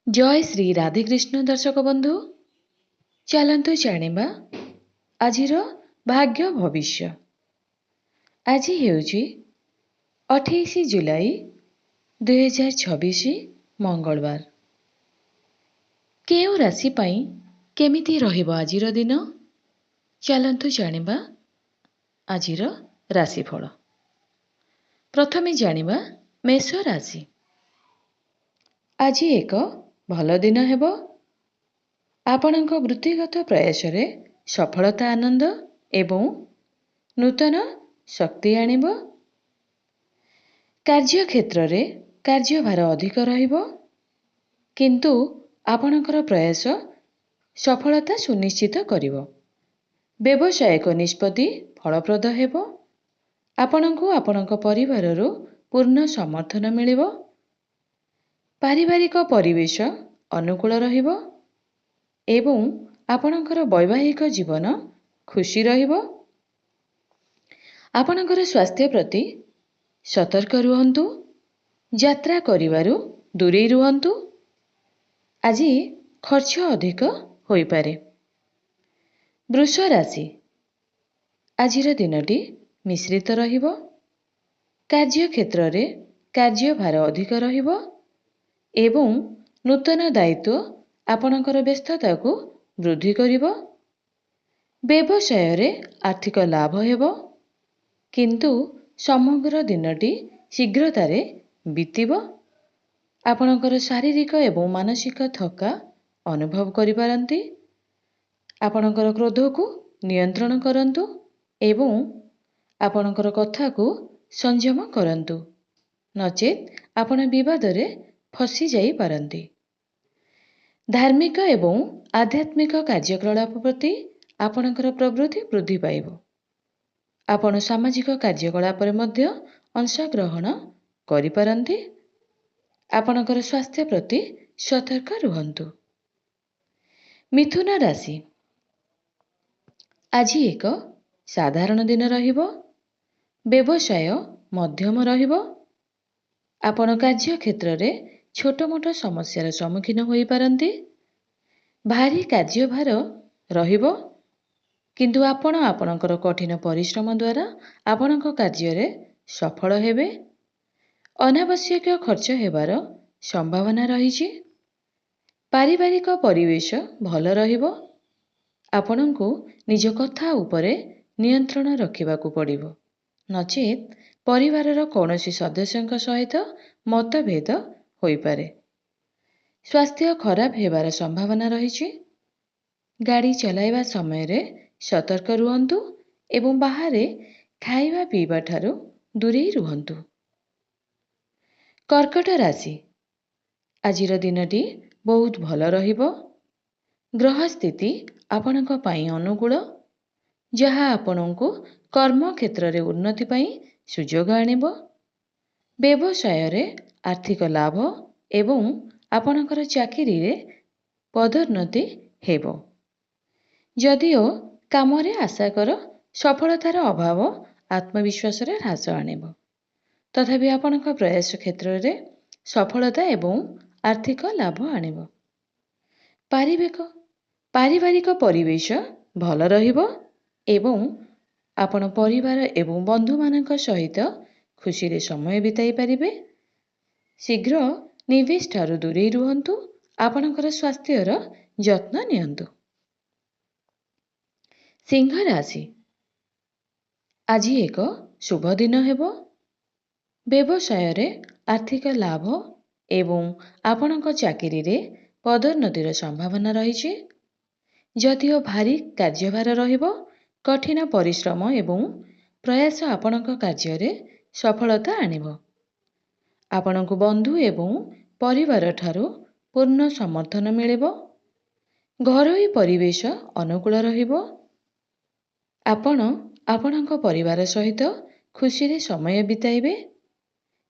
जय श्री राधेकृष्ण दर्शक बंधु चलतु जानिबा आजिर भाग्य भविष्य। आज हेउची 28 जुलाई 2026 मंगलवार। केउ राशि पाई केमिति रहिबो आजिर दिन चलतु जानिबा आजिर राशिफल। प्रथमे जानिबा मेष राशि। आज एक भल दिन हेबो। आपणक वृत्तिगत प्रयास रे सफलता आनंद एवं नूतन शक्ति आनिब। कार्य क्षेत्र रे कार्यभार अधिक रहिबो, किंतु आपणकर प्रयास सफलता सुनिश्चित करिबो। व्यवसायिक निष्पत्ति फलप्रद हेबो। आपणको आपणक परिवाररु पूर्ण समर्थन मिलिबो। पारिवारिक परिवेश अनुकूल रहिबो एवं आपणकर वैवाहिक जीवन खुशी रहिबो। आपणकर स्वास्थ्य प्रति सतर्क रुहंतु। यात्रा करिवारु दूरेई रुहंतु। आज खर्च अधिक होई पारे। वृष राशि। आजिर दिनटी मिश्रित रहिबो। कार्य क्षेत्र रे कार्यभार अधिक रहिबो एवं नूतन दायित्व आपणकर व्यस्तता को वृद्धि करिबो। व्यवसाय रे आर्थिक लाभ हेबो, किंतु समग्र दिनटी शीघ्रतारे बीतिबो। आपणकर शारीरिक एवं मानसिक थका अनुभव करिपारंती। आपणकर क्रोध को नियंत्रण करंतु एवं आपणकर कथा को संयम करंतु, नचेत आपण विवाद रे फसी जाई पारंती। धार्मिक एवं आध्यात्मिक कार्यकलाप प्रति आपणकर प्रवृत्ति वृद्धि पाइबो। आपण सामाजिक कार्यकलाप रे मध्य अंशग्रहण करि पारंती। आपणकर स्वास्थ्य प्रति सतर्क रुहंतु। मिथुन राशि। आज एक साधारण दिन रहिबो। व्यवसाय मध्यम रहिबो। आपण कार्य क्षेत्र रे छोट मोट समस्यार सम्मुखीन होई पारंती। भारी कार्यभार रहिबो, किंतु आपण आपणकर कठिन परिश्रम द्वारा आपणक कार्य रे सफल हेबे। अनावश्यक खर्च हेबार संभावना रहिछि। पारिवारिक परिवेश भल रहिबो। आपणको निज कथा उपरे नियंत्रण रखिबाकू पड़िबो, नचेत परिवारर कौनसी सदस्यଙ୍କ सहित मतभेद होई पारे। स्वास्थ्य खराब हेबार संभावना रहिछि। गाड़ी चलाइबा समय रे सतर्क रुहंतु एवं बाहरे खाइबा पीबा ठारू दूरेई रुहंतु। कर्कट राशि। आजिर दिनटी बहुत भल रहिबो। ग्रह स्थिति आपणक पाई अनुकूल, जहा आपणको कर्म क्षेत्र रे उन्नति पाई सुजोग आनिबो। व्यवसाय रे आर्थिक लाभ एवं आपणकर चाकरी रे पदोन्नति हेबो। जदिओ काम रे आशा कर सफलतार अभाव आत्मविश्वास रे ह्रास आनिबो, तथापि आपणक प्रयास क्षेत्र रे सफलता एवं आर्थिक लाभ आनिबो। पारिवारिक परिवेश भल रहिबो एवं आपण परिवार एवं बंधु मानक सहित खुशी रे समय बिताई पारिबे। शीघ्र निवेश ठारू दूरेई रुहंतु। आपणकर स्वास्थ्यर जत्न नियंतु। सिंह राशि। आज एक शुभ दिन हेबो। व्यवसाय रे आर्थिक लाभ एवं आपणक चाकरी रे पदोन्नतिर संभावना रहिछि। जदिओ भारी कार्यभार रहिबो, कठिन परिश्रम एवं प्रयास आपणक कार्य रे सफलता आनिबो। आपणको बंधु एवं परिवार ठारू पूर्ण समर्थन मिलिबो। घरोई परिवेश अनुकूल रहिबो। आपण आपणक परिवार सहित खुशी रे समय बिताइबे।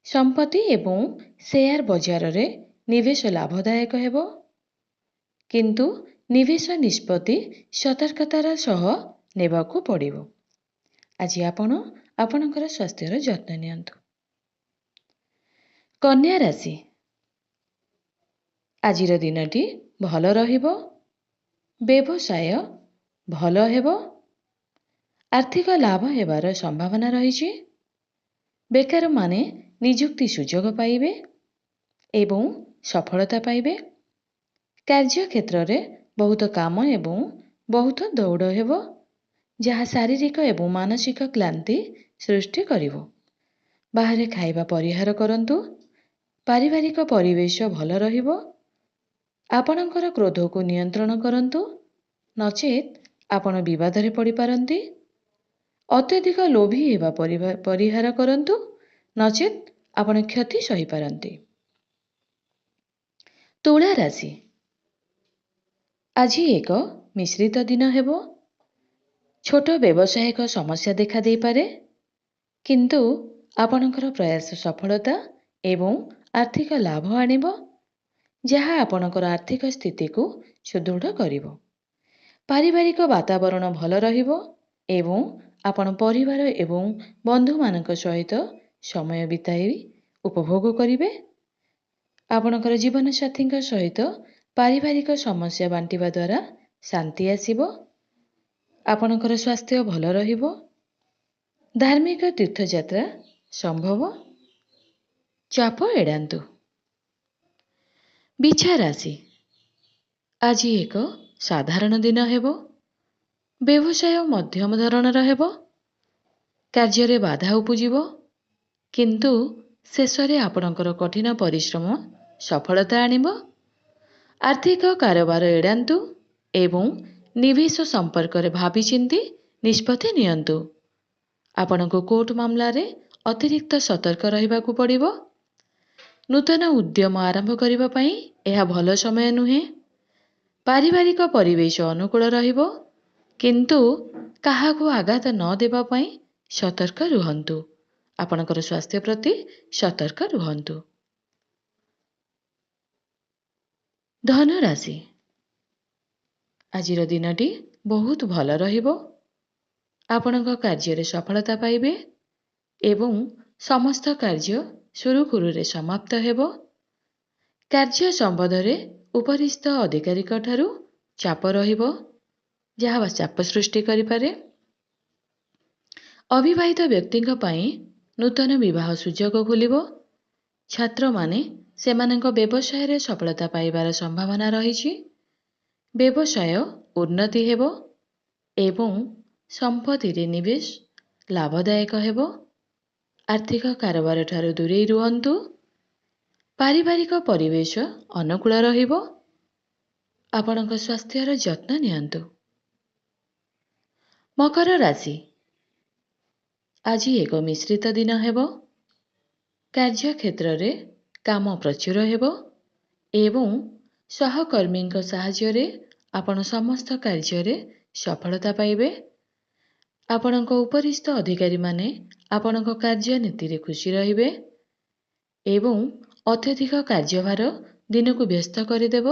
संपत्ति एवं शेयर बाजार रे निवेश लाभदायक हेबो, किंतु निवेश निष्पत्ति सतर्कतार सह नेबाकू पड़िबो। आज आपण आपणकर स्वास्थ्यर जत्न नियंतु। कन्या राशि। ଆଜିର ଦିନଟି ଭଲ ରହିବ। ବ୍ୟବସାୟ ଭଲ ହେବ। ଆର୍ଥିକ ଲାଭ ହେବାର ସମ୍ଭାବନା ରହିଛି। ବେକାରମାନେ ନିଯୁକ୍ତି ସୁଯୋଗ ପାଇବେ ଏବଂ ସଫଳତା ପାଇବେ। କାର୍ଯ୍ୟକ୍ଷେତ୍ରରେ ବହୁତ କାମ ଏବଂ ବହୁତ ଦୌଡ଼ ହେବ, ଯାହା ଶାରୀରିକ ଏବଂ ମାନସିକ କ୍ଳାନ୍ତି ସୃଷ୍ଟି କରିବ। ବାହାରେ ଖାଇବା ପରିହାର କରନ୍ତୁ। ପାରିବାରିକ ପରିବେଶ ଭଲ ରହିବ। ଆପଣଙ୍କର କ୍ରୋଧକୁ ନିୟନ୍ତ୍ରଣ କରନ୍ତୁ, ନଚେତ୍ ଆପଣ ବିବାଦରେ ପଡ଼ିପାରନ୍ତି। ଅତ୍ୟଧିକ ଲୋଭୀ ହେବା ପରିହାର କରନ୍ତୁ, ନଚେତ୍ ଆପଣ କ୍ଷତି ସହିପାରନ୍ତି। ତୁଳା ରାଶି, ଆଜି ଏକ ମିଶ୍ରିତ ଦିନ ହେବ। ଛୋଟ ବ୍ୟବସାୟିକ ସମସ୍ୟା ଦେଖାଦେଇପାରେ, କିନ୍ତୁ ଆପଣଙ୍କର ପ୍ରୟାସ ସଫଳତା ଏବଂ ଆର୍ଥିକ ଲାଭ ଆଣିବ, ଯାହା ଆପଣଙ୍କର ଆର୍ଥିକ ସ୍ଥିତିକୁ ସୁଦୃଢ଼ କରିବ। ପାରିବାରିକ ବାତାବରଣ ଭଲ ରହିବ ଏବଂ ଆପଣ ପରିବାର ଏବଂ ବନ୍ଧୁମାନଙ୍କ ସହିତ ସମୟ ବିତାଇ ଉପଭୋଗ କରିବେ। ଆପଣଙ୍କର ଜୀବନସାଥୀଙ୍କ ସହିତ ପାରିବାରିକ ସମସ୍ୟା ବାଣ୍ଟିବା ଦ୍ୱାରା ଶାନ୍ତି ଆସିବ। ଆପଣଙ୍କର ସ୍ୱାସ୍ଥ୍ୟ ଭଲ ରହିବ। ଧାର୍ମିକ ତୀର୍ଥଯାତ୍ରା ସମ୍ଭବ। ଚାପ ଏଡ଼ାନ୍ତୁ। ବିଛା ରାଶି, ଆଜି ଏକ ସାଧାରଣ ଦିନ ହେବ। ବ୍ୟବସାୟ ମଧ୍ୟମ ଧରଣର ହେବ। କାର୍ଯ୍ୟରେ ବାଧା ଉପୁଜିବ, କିନ୍ତୁ ଶେଷରେ ଆପଣଙ୍କର କଠିନ ପରିଶ୍ରମ ସଫଳତା ଆଣିବ। ଆର୍ଥିକ କାରବାର ଏଡ଼ାନ୍ତୁ ଏବଂ ନିବେଶ ସମ୍ପର୍କରେ ଭାବିଚିନ୍ତି ନିଷ୍ପତ୍ତି ନିଅନ୍ତୁ। ଆପଣଙ୍କୁ କୋର୍ଟ ମାମଲାରେ ଅତିରିକ୍ତ ସତର୍କ ରହିବାକୁ ପଡ଼ିବ। ନୂତନ ଉଦ୍ୟମ ଆରମ୍ଭ କରିବା ପାଇଁ ଏହା ଭଲ ସମୟ ନୁହେଁ। ପାରିବାରିକ ପରିବେଶ ଅନୁକୂଳ ରହିବ, କିନ୍ତୁ କାହାକୁ ଆଘାତ ନ ଦେବା ପାଇଁ ସତର୍କ ରୁହନ୍ତୁ। ଆପଣଙ୍କର ସ୍ୱାସ୍ଥ୍ୟ ପ୍ରତି ସତର୍କ ରୁହନ୍ତୁ। ଧନୁ ରାଶି, ଆଜିର ଦିନଟି ବହୁତ ଭଲ ରହିବ। ଆପଣଙ୍କ କାର୍ଯ୍ୟରେ ସଫଳତା ପାଇବେ ଏବଂ ସମସ୍ତ କାର୍ଯ୍ୟ ସୁରୁଖୁରୁରେ ସମାପ୍ତ ହେବ। କାର୍ଯ୍ୟ ସମ୍ବନ୍ଧରେ ଉପରିସ୍ଥ ଅଧିକାରୀଙ୍କ ଠାରୁ ଚାପ ରହିବ, ଯାହା ଚାପ ସୃଷ୍ଟି କରିପାରେ। ଅବିବାହିତ ବ୍ୟକ୍ତିଙ୍କ ପାଇଁ ନୂତନ ବିବାହ ସୁଯୋଗ ଖୋଲିବ। ଛାତ୍ରମାନେ ସେମାନଙ୍କ ବ୍ୟବସାୟରେ ସଫଳତା ପାଇବାର ସମ୍ଭାବନା ରହିଛି। ବ୍ୟବସାୟ ଉନ୍ନତି ହେବ ଏବଂ ସମ୍ପତ୍ତିରେ ନିବେଶ ଲାଭଦାୟକ ହେବ। ଆର୍ଥିକ କାରବାର ଠାରୁ ଦୂରେଇ ରୁହନ୍ତୁ। ପାରିବାରିକ ପରିବେଶ ଅନୁକୂଳ ରହିବ। ଆପଣଙ୍କ ସ୍ୱାସ୍ଥ୍ୟର ଯତ୍ନ ନିଅନ୍ତୁ। ମକର ରାଶି, ଆଜି ଏକ ମିଶ୍ରିତ ଦିନ ହେବ। କାର୍ଯ୍ୟକ୍ଷେତ୍ରରେ କାମ ପ୍ରଚୁର ହେବ ଏବଂ ସହକର୍ମୀଙ୍କ ସାହାଯ୍ୟରେ ଆପଣ ସମସ୍ତ କାର୍ଯ୍ୟରେ ସଫଳତା ପାଇବେ। ଆପଣଙ୍କ ଉପରିସ୍ଥ ଅଧିକାରୀମାନେ ଆପଣଙ୍କ କାର୍ଯ୍ୟନୀତିରେ ଖୁସି ରହିବେ ଏବଂ ଅତ୍ୟଧିକ କାର୍ଯ୍ୟଭାର ଦିନକୁ ବ୍ୟସ୍ତ କରିଦେବ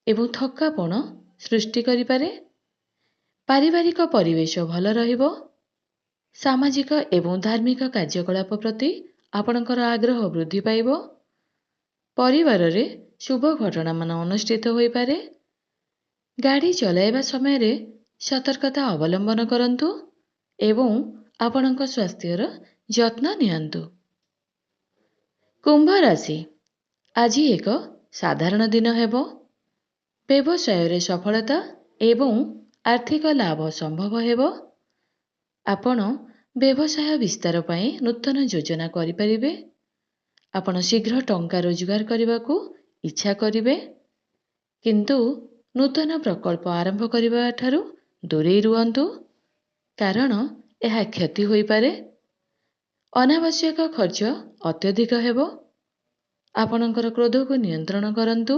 ଏବଂ ଥକାପଣ ସୃଷ୍ଟି କରିପାରେ। ପାରିବାରିକ ପରିବେଶ ଭଲ ରହିବ। ସାମାଜିକ ଏବଂ ଧାର୍ମିକ କାର୍ଯ୍ୟକଳାପ ପ୍ରତି ଆପଣଙ୍କର ଆଗ୍ରହ ବୃଦ୍ଧି ପାଇବ। ପରିବାରରେ ଶୁଭ ଘଟଣାମାନ ଅନୁଷ୍ଠିତ ହୋଇପାରେ। ଗାଡ଼ି ଚଲାଇବା ସମୟରେ ସତର୍କତା ଅବଲମ୍ବନ କରନ୍ତୁ ଏବଂ ଆପଣଙ୍କ ସ୍ୱାସ୍ଥ୍ୟର ଯତ୍ନ ନିଅନ୍ତୁ। କୁମ୍ଭ ରାଶି, ଆଜି ଏକ ସାଧାରଣ ଦିନ ହେବ। ବ୍ୟବସାୟରେ ସଫଳତା ଏବଂ ଆର୍ଥିକ ଲାଭ ସମ୍ଭବ ହେବ। ଆପଣ ବ୍ୟବସାୟ ବିସ୍ତାର ପାଇଁ ନୂତନ ଯୋଜନା କରିପାରିବେ। ଆପଣ ଶୀଘ୍ର ଟଙ୍କା ରୋଜଗାର କରିବାକୁ ଇଚ୍ଛା କରିବେ, କିନ୍ତୁ ନୂତନ ପ୍ରକଳ୍ପ ଆରମ୍ଭ କରିବା ଠାରୁ ଦୂରେଇ ରୁହନ୍ତୁ, କାରଣ ଏହା କ୍ଷତି ହୋଇପାରେ। ଅନାବଶ୍ୟକ ଖର୍ଚ୍ଚ ଅତ୍ୟଧିକ ହେବ। ଆପଣଙ୍କର କ୍ରୋଧକୁ ନିୟନ୍ତ୍ରଣ କରନ୍ତୁ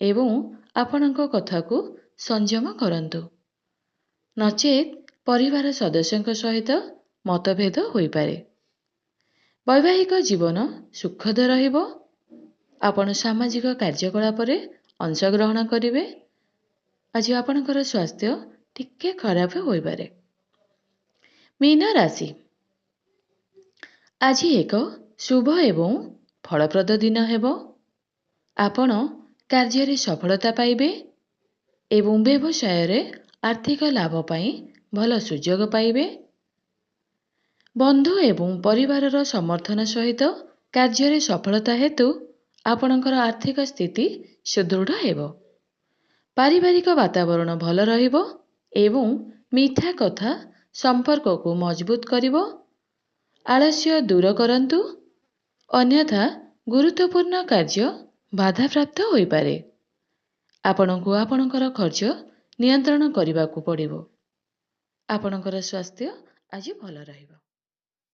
ଏବଂ ଆପଣଙ୍କ କଥାକୁ ସଂଯମ କରନ୍ତୁ, ନଚେତ୍ ପରିବାର ସଦସ୍ୟଙ୍କ ସହିତ ମତଭେଦ ହୋଇପାରେ। ବୈବାହିକ ଜୀବନ ସୁଖଦ ରହିବ। ଆପଣ ସାମାଜିକ କାର୍ଯ୍ୟକଳାପରେ ଅଂଶଗ୍ରହଣ କରିବେ। ଆଜି ଆପଣଙ୍କର ସ୍ୱାସ୍ଥ୍ୟ ଟିକେ ଖରାପ ହୋଇପାରେ। ମୀନ ରାଶି, ଆଜି ଏକ ଶୁଭ ଏବଂ ଫଳପ୍ରଦ ଦିନ ହେବ। ଆପଣ କାର୍ଯ୍ୟରେ ସଫଳତା ପାଇବେ ଏବଂ ବ୍ୟବସାୟରେ ଆର୍ଥିକ ଲାଭ ପାଇଁ ଭଲ ସୁଯୋଗ ପାଇବେ। ବନ୍ଧୁ ଏବଂ ପରିବାରର ସମର୍ଥନ ସହିତ କାର୍ଯ୍ୟରେ ସଫଳତା ହେତୁ ଆପଣଙ୍କର ଆର୍ଥିକ ସ୍ଥିତି ସୁଦୃଢ଼ ହେବ। ପାରିବାରିକ ବାତାବରଣ ଭଲ ରହିବ ଏବଂ ମିଠା କଥା ସମ୍ପର୍କକୁ ମଜବୁତ କରିବ। ଆଳସ୍ୟ ଦୂର କରନ୍ତୁ, ଅନ୍ୟଥା ଗୁରୁତ୍ୱପୂର୍ଣ୍ଣ କାର୍ଯ୍ୟ ବାଧାପ୍ରାପ୍ତ ହୋଇପାରେ। ଆପଣଙ୍କୁ ଆପଣଙ୍କର ଖର୍ଚ୍ଚ ନିୟନ୍ତ୍ରଣ କରିବାକୁ ପଡ଼ିବ। ଆପଣଙ୍କର ସ୍ୱାସ୍ଥ୍ୟ ଆଜି ଭଲ ରହିବ।